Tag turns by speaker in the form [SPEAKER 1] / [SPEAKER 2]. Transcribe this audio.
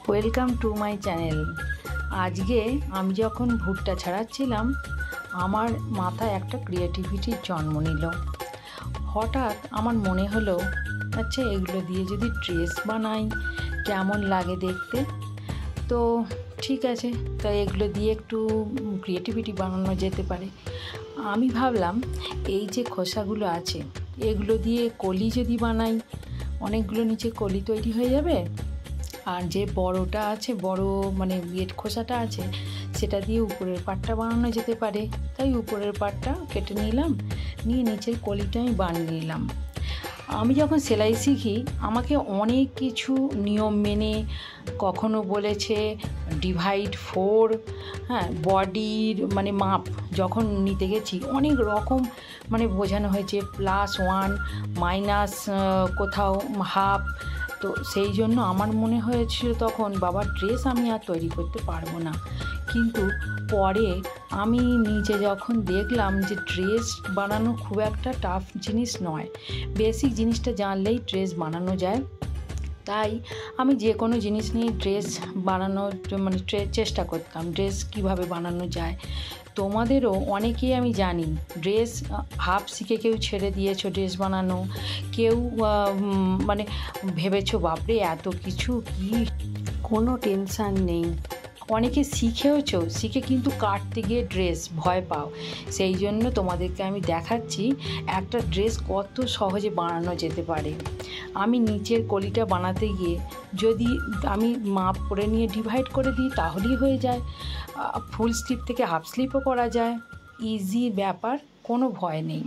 [SPEAKER 1] Welcome to my channel. আজকে আমি যখন ভুট্টা ছাড়াচ্ছিলাম আমার মাথায় একটা ক্রিয়েটিভিটির জন্ম নিল। হঠাৎ আমার মনে হলো, আচ্ছা এগুলো দিয়ে যদি ড্রেস বানাই কেমন লাগে দেখতে। তো ঠিক আছে, তাই এগুলো দিয়ে একটু ক্রিয়েটিভিটি বানানো যেতে পারে। আমি ভাবলাম এই যে খোসাগুলো আছে এগুলো দিয়ে কলি যদি বানাই, অনেকগুলো নিচে কলি তৈরি হয়ে যাবে। আর যে বড়টা আছে, বড় মানে খোসাটা আছে, সেটা দিয়ে উপরের পাটটা বানানো যেতে পারে। তাই উপরের পাটটা কেটে নিলাম, নিয়ে নিচের কলিটা আমি বানিয়ে নিলাম। আমি যখন সেলাই শিখি আমাকে অনেক কিছু নিয়ম মেনে, কখনো বলেছে ডিভাইড 4, বডির মানে মাপ যখন নিতে গেছি অনেক রকম বোঝানো হয়েছে, +1 মাইনাস কোথাও হাফ। তো সেই জন্য আমার মনে হয়েছিল তখন বাবার ড্রেস আমি আর তৈরি করতে পারবো না। কিন্তু পরে আমি নিজে যখন দেখলাম যে ড্রেস বানানো খুব একটা টাফ জিনিস নয়, বেসিক জিনিসটা জানলেই ড্রেস বানানো যায়। তাই আমি যে কোনো জিনিস নিয়ে ড্রেস বানানোর চেষ্টা করতাম, ড্রেস কিভাবে বানানো যায়। তোমাদেরও অনেকেই আমি জানি ড্রেস হাফ শিখে কেউ ছেড়ে দিয়েছো ড্রেস বানানো, কেউ ভেবেছো বাপরে এত কিছু, কি কোনো টেনশান নেই। অনেকে শিখেওছো, শিখে কিন্তু কাটতে গিয়ে ড্রেস ভয় পাও। সেই জন্য তোমাদেরকে আমি দেখাচ্ছি একটা ড্রেস কত সহজে বানানো যেতে পারে। আমি নিচের কলিটা বানাতে গিয়ে যদি আমি মাপ করে নিয়ে ডিভাইড করে দিই তাহলেই হয়ে যায়। ফুল স্লিভ থেকে হাফ স্লিভও করা যায়, ইজি ব্যাপার, কোনো ভয় নেই।